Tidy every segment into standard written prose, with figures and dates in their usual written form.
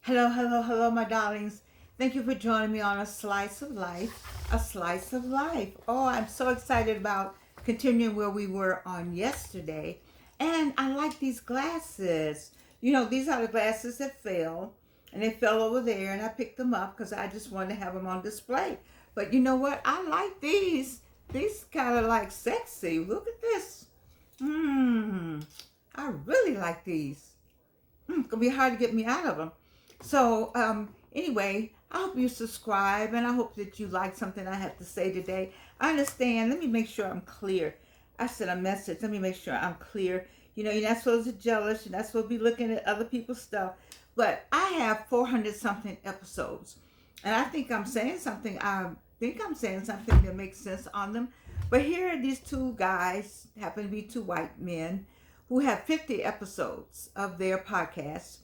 Hello, hello, hello, my darlings. Thank you for joining me on A Slice of Life. A Slice of Life. Oh, I'm so excited about continuing where we were on yesterday. And I like these glasses. You know, these are the glasses that fell. And they fell over there, and I picked them up because I just wanted to have them on display. But you know what? I like these. These kind of like sexy. Look at this. I really like these. It's gonna be hard to get me out of them. So anyway, I hope you subscribe, and I hope that you like something I have to say today. I understand. Let me make sure I'm clear. I sent a message. Let me make sure I'm clear. You know, you're not supposed to be jealous. You're not supposed to be looking at other people's stuff. But I have 400 something episodes, and I think I'm saying something. I think I'm saying something that makes sense on them. But here are these two guys, happen to be two white men, who have 50 episodes of their podcast,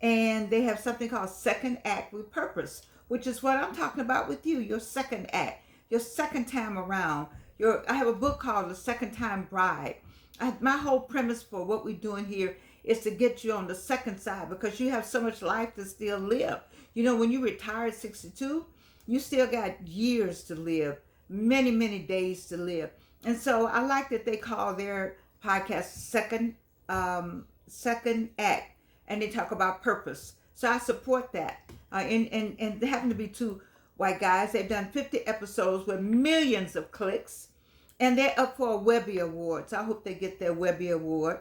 and they have something called Second Act with Purpose, which is what I'm talking about with you, your second act, your second time around. I have a book called The Second Time Bride. My whole premise for what we're doing here is to get you on the second side because you have so much life to still live. You know, when you retire at 62, you still got years to live, many, many days to live. And so I like that they call their podcast Second Act, and they talk about purpose. So I support that. And they happen to be two white guys. They've done 50 episodes with millions of clicks, and they're up for a Webby Award. So I hope they get their Webby Award.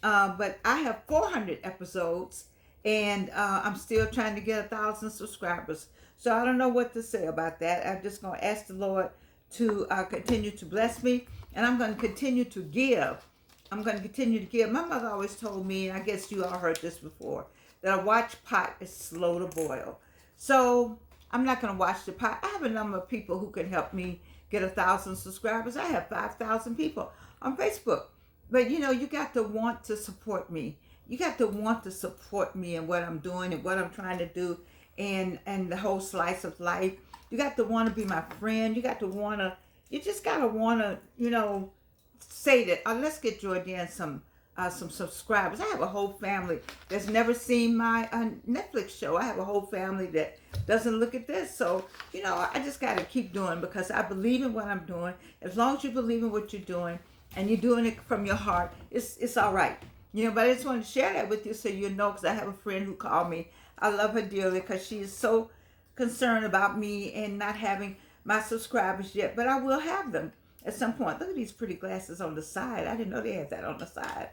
But I have 400 episodes, and I'm still trying to get 1,000 subscribers. So I don't know what to say about that. I'm just going to ask the Lord to continue to bless me, and I'm going to continue to give. I'm going to continue to give. My mother always told me, and I guess you all heard this before, that a watch pot is slow to boil. So I'm not going to watch the pot. I have a number of people who can help me get 1,000 subscribers. I have 5,000 people on Facebook. But you know, you got to want to support me. You got to want to support me and what I'm doing and what I'm trying to do, and the whole slice of life. You got to want to be my friend. You got to want to. You just got to want to, you know, say that let's get Jordan some subscribers. I have a whole family that's never seen my Netflix show. I have a whole family that doesn't look at this. So you know, I just got to keep doing because I believe in what I'm doing. As long as you believe in what you're doing and you're doing it from your heart, it's all right. You know, but I just wanted to share that with you so you know, because I have a friend who called me. I love her dearly because she is so concerned about me and not having my subscribers yet, but I will have them at some point. Look at these pretty glasses on the side. I didn't know they had that on the side.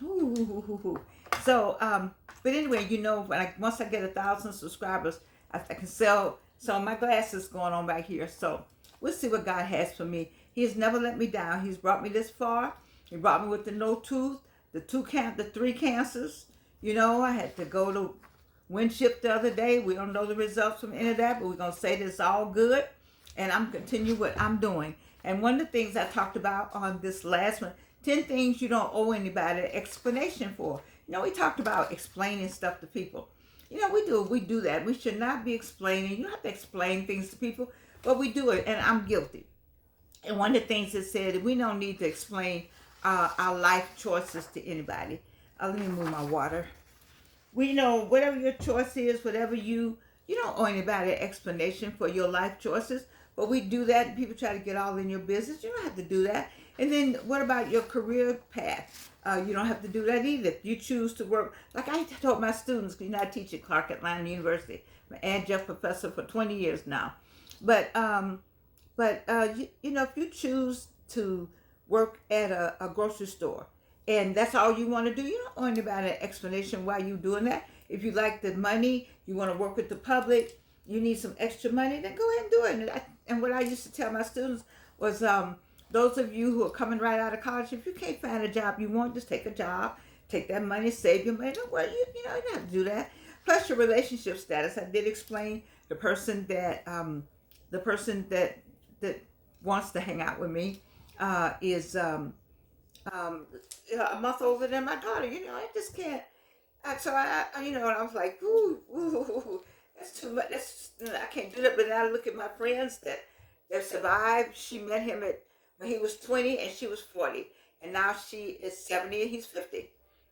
Ooh. So, but anyway, you know, once I get 1,000 subscribers, I can sell some of my glasses going on back here. So we'll see what God has for me. He has never let me down. He's brought me this far. He brought me with the no tooth, the three cancers. You know, I had to go to Winship the other day. We don't know the results from any of that, but we're gonna say this all good, and I'm continue what I'm doing. And one of the things I talked about on this last one, 10 things you don't owe anybody an explanation for. You know, we talked about explaining stuff to people. You know, we do that. We should not be explaining. You don't have to explain things to people, but we do it, and I'm guilty. And one of the things it said, we don't need to explain our life choices to anybody. Let me move my water. We know whatever your choice is, whatever you don't owe anybody an explanation for your life choices, but we do that and people try to get all in your business. You don't have to do that. And then what about your career path? You don't have to do that either. If you choose to work, like I told my students, you know, I teach at Clark Atlanta University. I'm an adjunct professor for 20 years now. But you know, if you choose to work at a grocery store, and that's all you want to do, you don't owe anybody an explanation why you're doing that. If you like the money, you want to work with the public, you need some extra money, then go ahead and do it. And what I used to tell my students was, those of you who are coming right out of college, if you can't find a job you want, just take a job, take that money, save your money. Don't worry, you know, you don't have to do that. Plus your relationship status. I did explain the person that that wants to hang out with me is a month older than my daughter. You know, I just can't. So you know, and I was like, ooh, that's too much. I can't do that. But now I look at my friends that survived. She met him when he was 20 and she was 40, and now she is 70 and he's 50,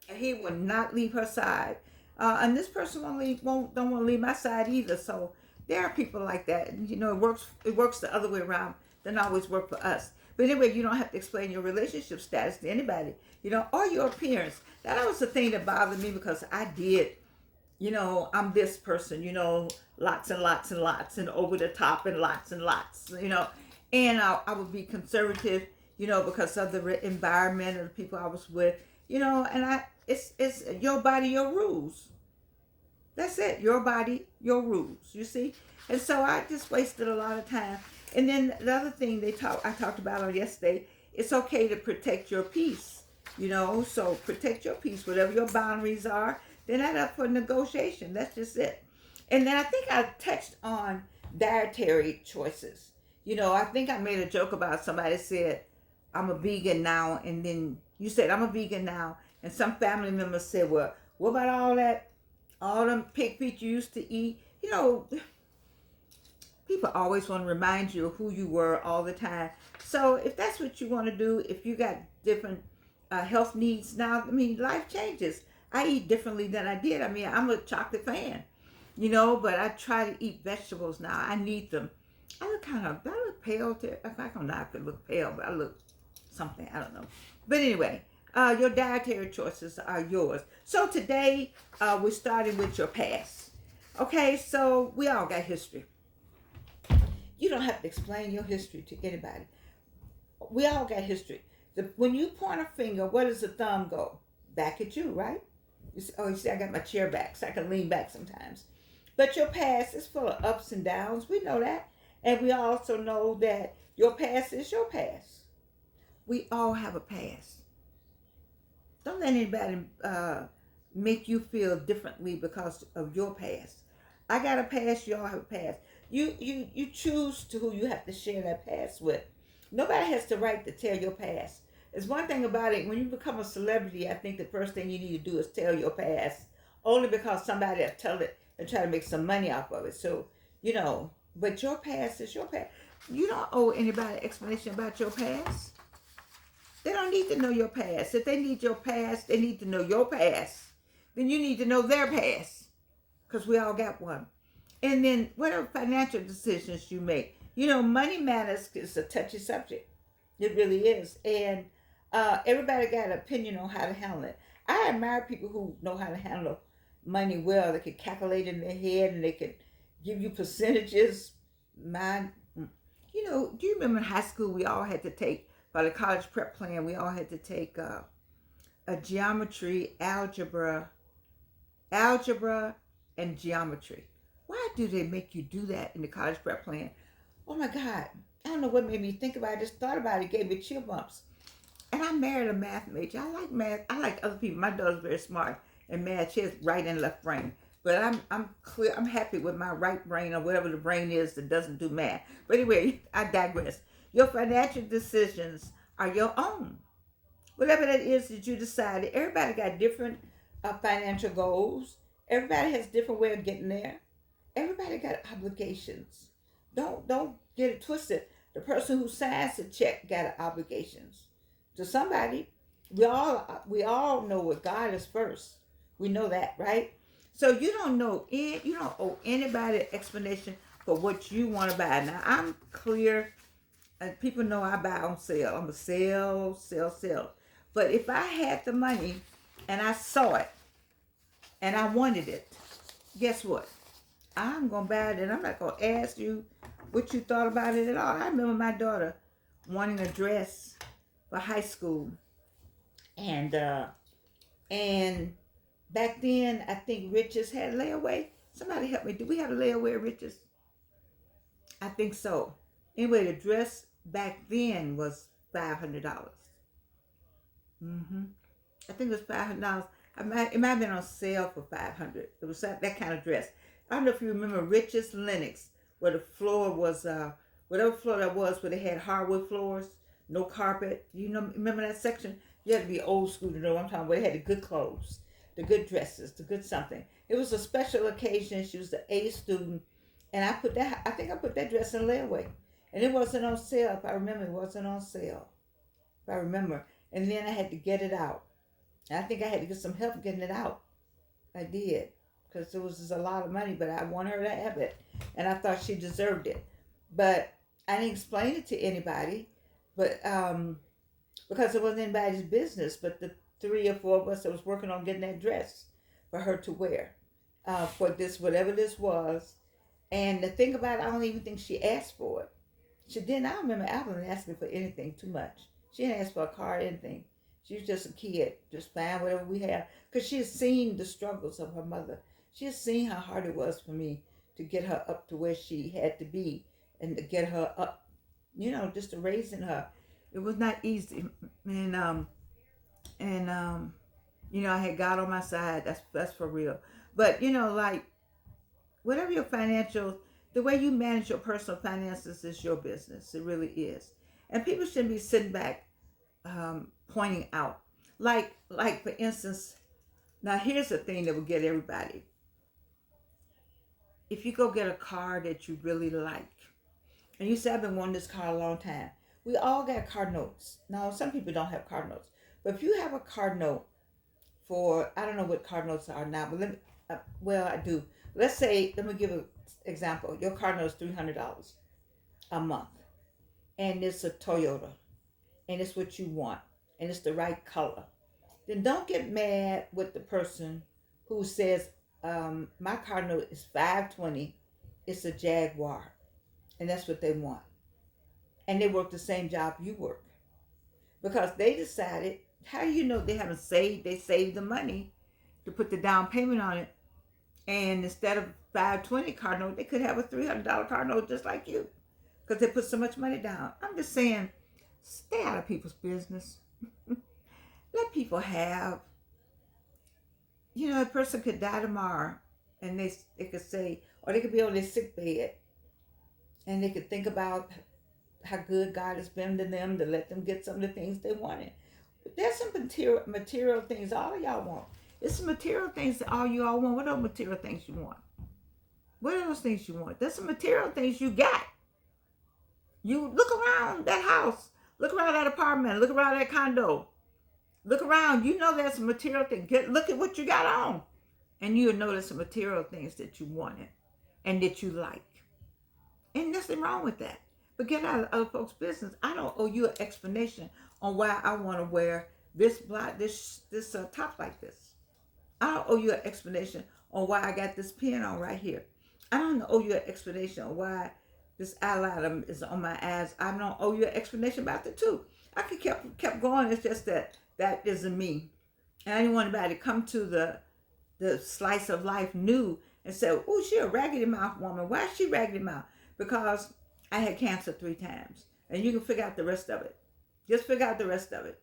and he will not leave her side. And this person don't want to leave my side either. So there are people like that. And, it works the other way around. Doesn't always work for us. But anyway, you don't have to explain your relationship status to anybody, or your appearance. That was the thing that bothered me because I did, I'm this person, lots and lots and lots and over the top and lots, and I would be conservative, because of the environment of the people I was with, and it's your body, your rules. That's it. Your body, your rules. You see? And so I just wasted a lot of time. And then the other thing I talked about on yesterday, it's okay to protect your peace. So protect your peace, whatever your boundaries are. They're not up for negotiation. That's just it. And then I think I touched on dietary choices. I think I made a joke about somebody said, I'm a vegan now. And then you said, I'm a vegan now. And some family members said, well, what about all them pig feet you used to eat? People always want to remind you of who you were all the time. So if that's what you want to do, if you got different health needs now, life changes. I eat differently than I did. I'm a chocolate fan, but I try to eat vegetables now. I need them. I look pale. I don't know if I look pale, but I look something. I don't know. But anyway, your dietary choices are yours. So today, we're starting with your past. Okay, so we all got history. You don't have to explain your history to anybody. We all got history. When you point a finger, where does the thumb go? Back at you, right? You see, I got my chair back, so I can lean back sometimes. But your past is full of ups and downs. We know that. And we also know that your past is your past. We all have a past. Don't let anybody make you feel differently because of your past. I got a past, you all have a past. You choose to who you have to share that past with. Nobody has the right to tell your past. There's one thing about it, when you become a celebrity, I think the first thing you need to do is tell your past. Only because somebody will tell it and try to make some money off of it. So, but your past is your past. You don't owe anybody an explanation about your past. They don't need to know your past. If they need your past, they need to know your past. Then you need to know their past. Because we all got one. And then whatever financial decisions you make. Money matters is a touchy subject. It really is. And everybody got an opinion on how to handle it. I admire people who know how to handle money well. They can calculate in their head and they can give you percentages. Do you remember in high school we all had to take, by the college prep plan, we all had to take a geometry, algebra, and geometry. Why do they make you do that in the college prep plan? Oh my God. I don't know what made me think about it. I just thought about it. It gave me chill bumps. And I married a math major. I like math. I like other people. My daughter's very smart in math. She has right and left brain. But I'm clear. I'm happy with my right brain or whatever the brain is that doesn't do math. But anyway, I digress. Your financial decisions are your own. Whatever that is that you decided. Everybody got different financial goals. Everybody has a different way of getting there. Everybody got obligations. Don't get it twisted. The person who signs the check got obligations to somebody. We all know what God is first. We know that, right? So you don't owe anybody an explanation for what you want to buy. Now I'm clear. People know I buy on sale. I'm a sell. But if I had the money and I saw it and I wanted it, guess what? I'm going to buy it and I'm not going to ask you what you thought about it at all. I remember my daughter wanting a dress for high school. And back then, I think Riches had layaway. Somebody help me. Do we have a layaway at Riches? I think so. Anyway, the dress back then was $500. I think it was $500. It might have been on sale for $500. It was that kind of dress. I don't know if you remember Riches Lenox, where the floor was, whatever floor that was, where they had hardwood floors, no carpet. Remember that section? You had to be old school to know what I'm talking about. Where they had the good clothes, the good dresses, the good something. It was a special occasion. She was the A student. And I think I put that dress in layaway. And it wasn't on sale. If I remember, it wasn't on sale. If I remember. And then I had to get it out. And I think I had to get some help getting it out. I did. Because it was just a lot of money, but I want her to have it. And I thought she deserved it. But I didn't explain it to anybody. But because it wasn't anybody's business, but the three or four of us that was working on getting that dress for her to wear for this, whatever this was. And the thing about it, I don't even think she asked for it. She didn't. I don't remember Evelyn asking for anything too much. She didn't ask for a car or anything. She was just a kid, just buying whatever we had. Because she had seen the struggles of her mother. She had seen how hard it was for me to get her up to where she had to be and to get her up, just to raising her. It was not easy. And I had God on my side. That's for real. But like whatever your financial, the way you manage your personal finances is your business. It really is. And people shouldn't be sitting back pointing out. Like for instance, now here's the thing that will get everybody. If you go get a car that you really like, and you say, I've been wanting this car a long time. We all got car notes. Now, some people don't have car notes. But if you have a car note for, I don't know what car notes are now, but I do. Let's say, let me give an example. Your car note is $300 a month. And it's a Toyota. And it's what you want. And it's the right color. Then don't get mad with the person who says, my car note is $520. It's a Jaguar. And that's what they want. And they work the same job you work. Because they decided, how do you know they haven't saved? They saved the money to put the down payment on it. And instead of $520 car note, they could have a $300 car note just like you. Because they put so much money down. I'm just saying, stay out of people's business. Let people have. A person could die tomorrow. And they could say, or they could be on their sick bed. And they could think about how good God has been to them to let them get some of the things they wanted. But there's some material things all of y'all want. It's some material things that all you all want. What are those material things you want? What are those things you want? There's some material things you got. You look around that house. Look around that apartment. Look around that condo. Look around. You know there's some material things. Look at what you got on. And you'll know there's some material things that you wanted and that you like. Ain't nothing wrong with that. But get out of other folks' business. I don't owe you an explanation on why I want to wear this top like this. I don't owe you an explanation on why I got this pin on right here. I don't owe you an explanation on why this eyeliner is on my eyes. I don't owe you an explanation about the too. I could kept going. It's just that isn't me. And I didn't want anybody to come to the slice of life new and say, oh, she a raggedy mouth woman. Why is she raggedy mouth? Because I had cancer 3 times. And you can figure out the rest of it. Just figure out the rest of it.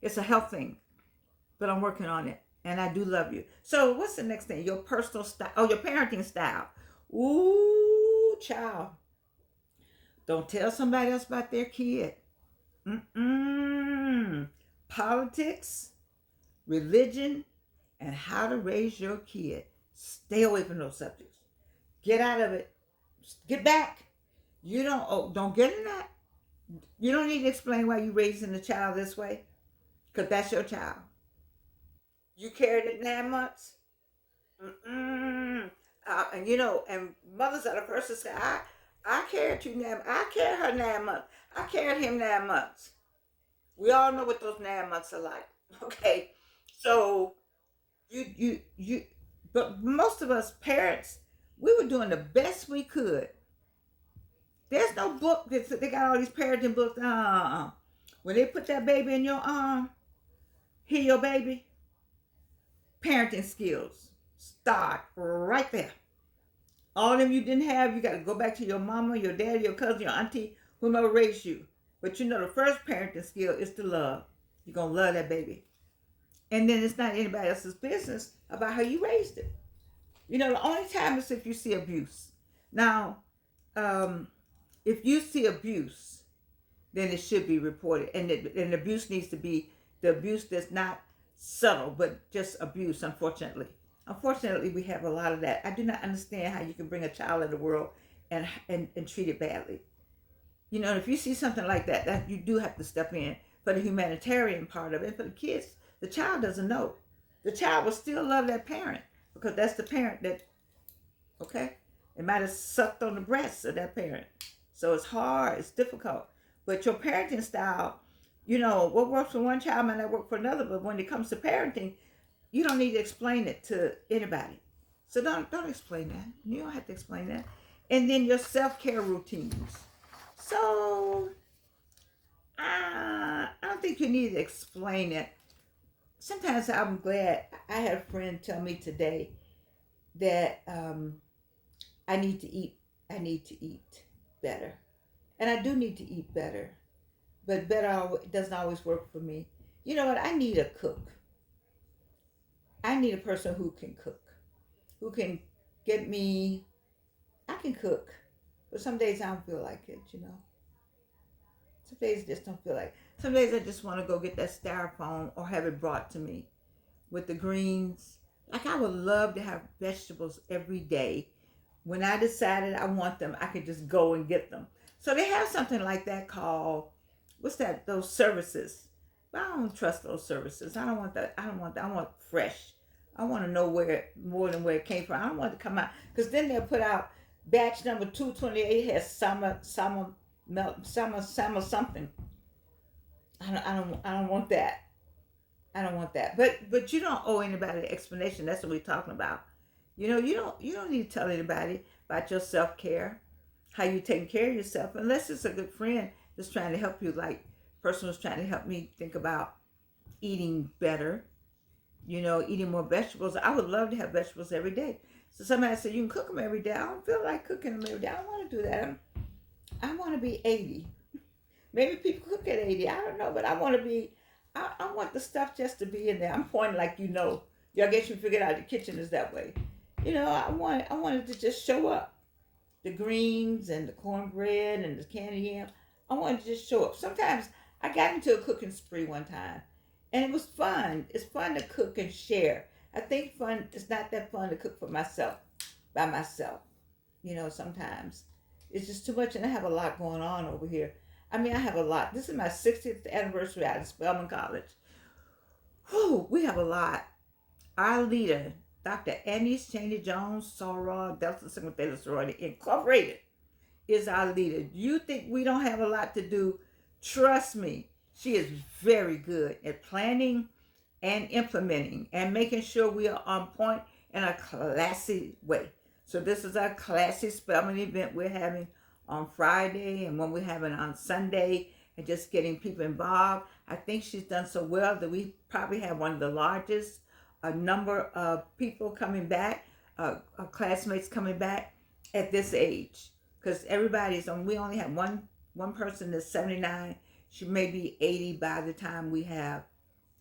It's a health thing. But I'm working on it. And I do love you. So what's the next thing? Your personal style. Oh, your parenting style. Ooh, child. Don't tell somebody else about their kid. Politics, religion, and how to raise your kid. Stay away from those subjects. Get out of it. Get back. You don't get in that. You don't need to explain why you're raising the child this way. Because that's your child. You carried it 9 months. And mothers are the first to say, I carried you 9 months. I carried her 9 months. I carried him 9 months. We all know what those 9 months are like. Okay. So but most of us parents, we were doing the best we could. There's no book that they got all these parenting books. When they put that baby in your arm, hear your baby, parenting skills start right there. All of them you didn't have, you got to go back to your mama, your dad, your cousin, your auntie, whomever raised you. But the first parenting skill is to love. You're going to love that baby. And then it's not anybody else's business about how you raised it. The only time is if you see abuse. Now, if you see abuse, then it should be reported. And abuse needs to be the abuse that's not subtle, but just abuse, unfortunately. Unfortunately, we have a lot of that. I do not understand how you can bring a child in the world and treat it badly. If you see something like that you do have to step in for the humanitarian part of it. For the kids, the child doesn't know. the child will still love that parent because that's the parent that, okay, it might have sucked on the breasts of that parent. So it's hard, it's difficult. But your parenting style, what works for one child might not work for another. But when it comes to parenting, you don't need to explain it to anybody. So don't explain that. You don't have to explain that. And then your self-care routines. So I don't think you need to explain it. Sometimes I'm glad I had a friend tell me today that I need to eat. I need to eat better, and I do need to eat better. But better doesn't always work for me. You know what? I need a cook. I need a person who can cook, who can get me. I can cook, but some days I don't feel like it. Some days I just don't feel like it. Some days I just want to go get that styrofoam or have it brought to me with the greens. Like I would love to have vegetables every day. When I decided I want them, I could just go and get them. So they have something like that called, what's that? Those services. But I don't trust those services. I don't want that. I don't want that. I want fresh. I want to know more than where it came from. I don't want it to come out because then they'll put out batch number 228 has summer something. I don't want that. I don't want that. But you don't owe anybody an explanation. That's what we're talking about. You don't need to tell anybody about your self-care, how you taking care of yourself, unless it's a good friend that's trying to help you. Like person was trying to help me think about eating better, eating more vegetables. I would love to have vegetables every day. So somebody said, you can cook them every day. I don't feel like cooking them every day. I don't want to do that. I want to be 80. Maybe people cook at 80. I don't know, but I want to be, I want the stuff just to be in there. I'm pointing like Y'all guess you figured out the kitchen is that way. I wanted to just show up. The greens and the cornbread and the candy yam. I wanted to just show up. Sometimes I got into a cooking spree one time. And it was fun. It's fun to cook and share. I think it's not that fun to cook for myself, by myself. Sometimes. It's just too much and I have a lot going on over here. I have a lot. This is my 60th anniversary out of Spelman College. Whew, we have a lot. Our leader, Dr. Annie Cheney Jones, Soror, Delta Sigma Theta Sorority Incorporated, is our leader. Do you think we don't have a lot to do? Trust me, she is very good at planning and implementing and making sure we are on point in a classy way. So this is our classy Spelman event we're having on Friday and one we're having on Sunday and just getting people involved. I think she's done so well that we probably have one of the largest number of people coming back, classmates coming back at this age. Because everybody's on, we only have one person that's 79. She may be 80 by the time we have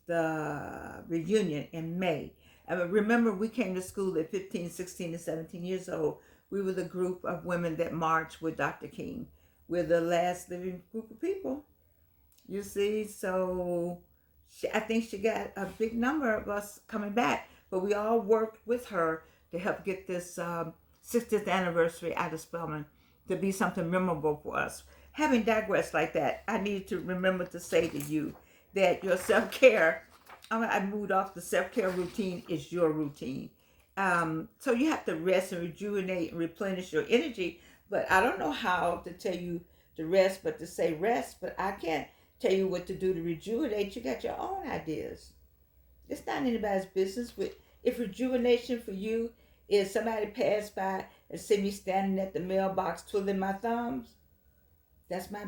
the reunion in May. And remember, we came to school at 15, 16, and 17 years old. We were the group of women that marched with Dr. King. We're the last living group of people. You see, so I think she got a big number of us coming back. But we all worked with her to help get this 60th anniversary out of Spelman to be something memorable for us. Having digressed like that, I need to remember to say to you that your self-care, I moved off the self-care routine, is your routine. So you have to rest and rejuvenate and replenish your energy. But I don't know how to tell you to rest, but to say rest. But I can't tell you what to do to rejuvenate. You got your own ideas. It's not anybody's business. If rejuvenation for you is somebody passed by and see me standing at the mailbox twiddling my thumbs, that's my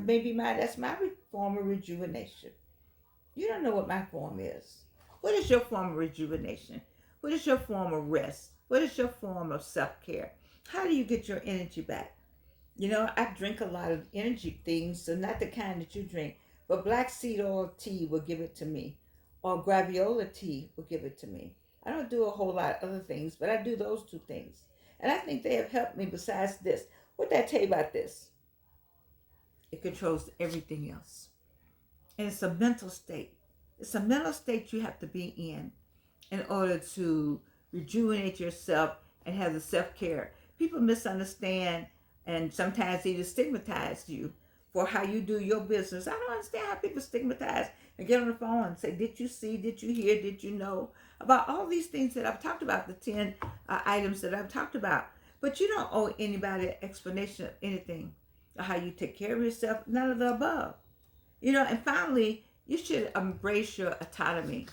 form of rejuvenation. You don't know what my form is. What is your form of rejuvenation? What is your form of rest? What is your form of self-care? How do you get your energy back? I drink a lot of energy things, so not the kind that you drink, but black seed oil tea will give it to me, or graviola tea will give it to me. I don't do a whole lot of other things, but I do those two things. And I think they have helped me besides this. What did I tell you about this? It controls everything else. And it's a mental state. It's a mental state you have to be in order to rejuvenate yourself and have the self-care. People misunderstand and sometimes even stigmatize you for how you do your business. I don't understand how people stigmatize and get on the phone and say, did you see, did you hear, did you know? about all these things that I've talked about, the 10 items that I've talked about. But you don't owe anybody an explanation of anything, or how you take care of yourself, none of the above. And finally, you should embrace your autonomy.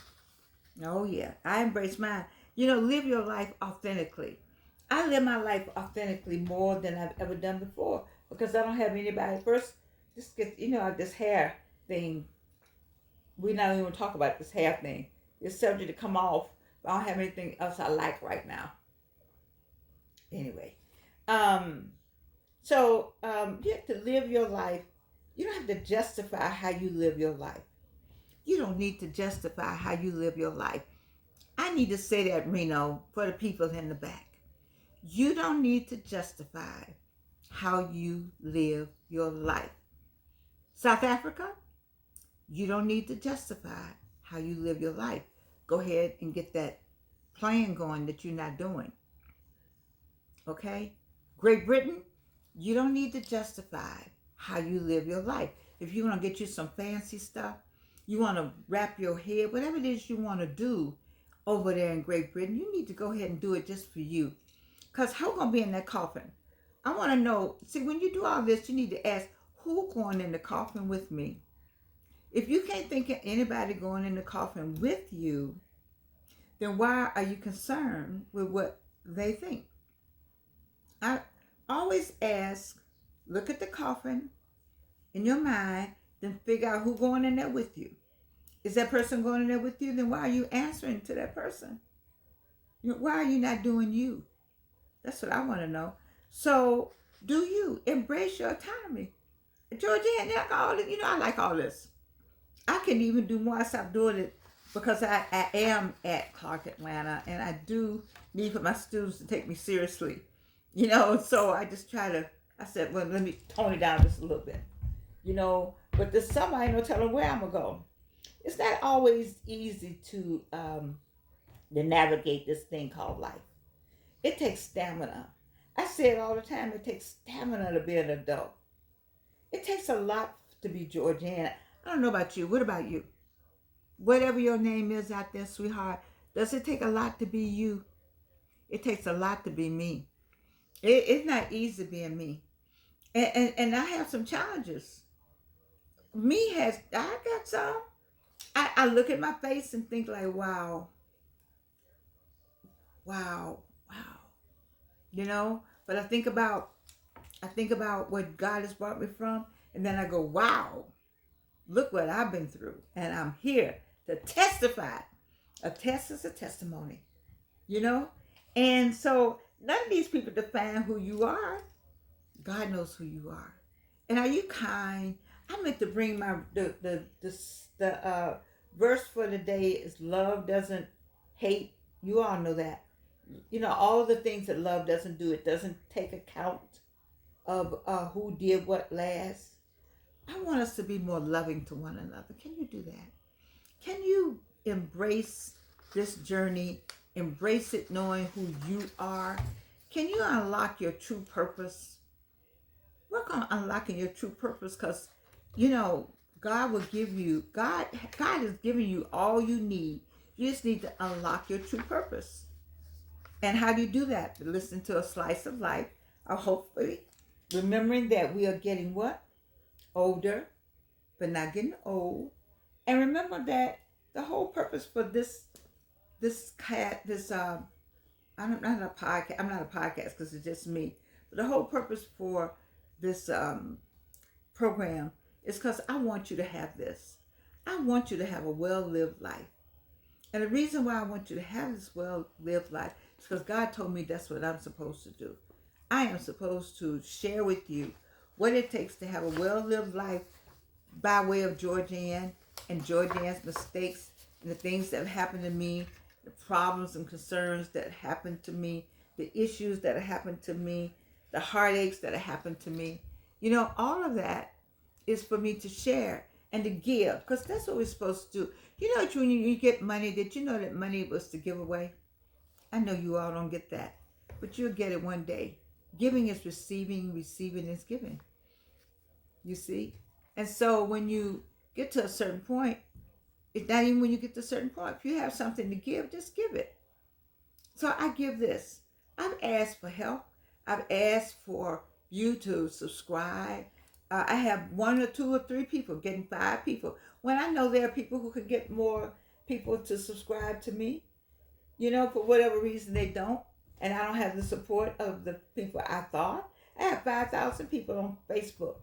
Oh, yeah, I embrace mine. Live your life authentically. I live my life authentically more than I've ever done before because I don't have anybody. First, this hair thing. We're not even talk about this hair thing. It's subject to come off. But I don't have anything else I like right now. Anyway, you have to live your life. You don't have to justify how you live your life. You don't need to justify how you live your life. I need to say that, Reno, for the people in the back. You don't need to justify how you live your life. South Africa, you don't need to justify how you live your life. Go ahead and get that plan going that you're not doing. Okay? Great Britain, you don't need to justify how you live your life. If you want to get you some fancy stuff, you want to wrap your head, whatever it is you want to do over there in Great Britain, you need to go ahead and do it just for you. Because who's going to be in that coffin? I want to know. See, when you do all this, you need to ask, who's going in the coffin with me? If you can't think of anybody going in the coffin with you, then why are you concerned with what they think? I always ask, look at the coffin in your mind, then figure out who's going in there with you. Is that person going in there with you? Then why are you answering to that person? Why are you not doing you? That's what I want to know. So, do you embrace your autonomy? Georgianne, I like all this. I can even do more. I stopped doing it because I am at Clark Atlanta, and I do need for my students to take me seriously. So I just I said, well, let me tone it down just a little bit. But there's somebody no telling where I'm going to go. It's not always easy to navigate this thing called life. It takes stamina. I say it all the time. It takes stamina to be an adult. It takes a lot to be Georgianne. I don't know about you. What about you? Whatever your name is out there, sweetheart, does it take a lot to be you? It takes a lot to be me. It's not easy being me. And I have some challenges. I got some. I look at my face and think like, wow. But I think about what God has brought me from, and then I go, wow, look what I've been through, and I'm here to testify. A test is a testimony, and so none of these people define who you are. God knows who you are. And are you kind? I meant to bring the verse for the day is love doesn't hate. You all know that. All the things that love doesn't do. It doesn't take account of who did what last. I want us to be more loving to one another. Can you do that? Can you embrace this journey? Embrace it knowing who you are. Can you unlock your true purpose? Work on unlocking your true purpose, because God will give you, God is giving you all you need. You just need to unlock your true purpose. And how do you do that? Listen to A Slice of Life, or hopefully remembering that we are getting what? Older, but not getting old. And remember that the whole purpose for I'm not a podcast because it's just me. But the whole purpose for this program is because I want you to have this. I want you to have a well-lived life. And the reason why I want you to have this well-lived life is because God told me that's what I'm supposed to do. I am supposed to share with you what it takes to have a well-lived life by way of Georgianne and Georgianne's mistakes and the things that have happened to me, the problems and concerns that happened to me, the issues that have happened to me, the heartaches that have happened to me. All of that is for me to share and to give, because that's what we're supposed to do. When you get money, did you know that money was to give away? I know you all don't get that, but you'll get it one day. Giving is receiving, receiving is giving. You see? And so when you get to a certain point, It's not even when you get to a certain point. If you have something to give, just give it. So I give this. I've asked for help. I've asked for you to subscribe. I have one or two or three people getting 5 people. When I know there are people who could get more people to subscribe to me, for whatever reason they don't, and I don't have the support of the people I thought. I have 5,000 people on Facebook.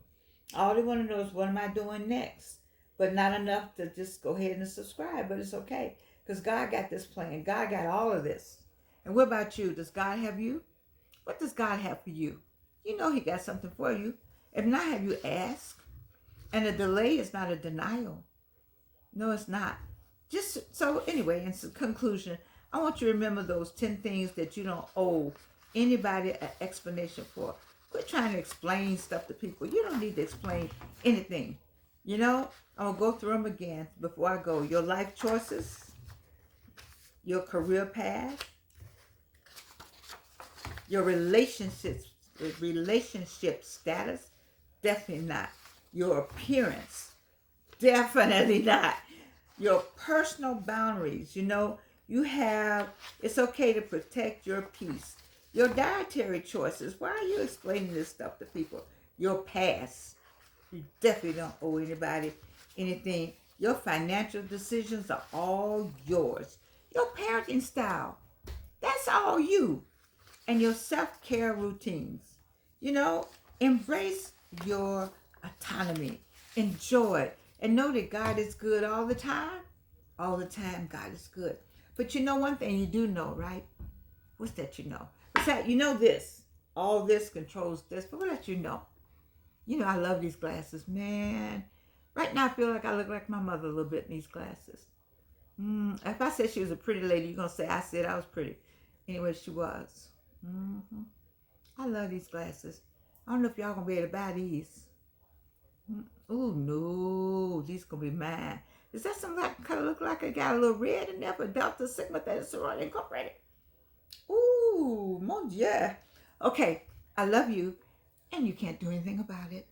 All they want to know is what am I doing next, but not enough to just go ahead and subscribe. But it's okay because God got this plan. God got all of this. And what about you? Does God have you? What does God have for you? You know He got something for you. If not, have you asked? And a delay is not a denial. No, it's not. Just so anyway, in conclusion, I want you to remember those 10 things that you don't owe anybody an explanation for. Quit trying to explain stuff to people. You don't need to explain anything. I'm going to go through them again before I go. Your life choices, your career path, your relationship status, definitely not. Your appearance, definitely not. Your personal boundaries, it's okay to protect your peace. Your dietary choices, why are you explaining this stuff to people? Your past, you definitely don't owe anybody anything. Your financial decisions are all yours. Your parenting style, that's all you. And your self-care routines. Embrace your autonomy. Enjoy it. And know that God is good all the time. All the time, God is good. But one thing you do know, right? What's that What's that? This. All this controls this. But what else you know? I love these glasses, man. Right now, I feel like I look like my mother a little bit in these glasses. If I said she was a pretty lady, you're going to say I said I was pretty. Anyway, she was. I love these glasses. I don't know if y'all going to be able to buy these. Oh, no. These going to be mine. Is that something that kind of look like it got a little red in there for Delta Sigma Theta Sorority Incorporated? Ooh, mon Dieu. Okay, I love you, and you can't do anything about it.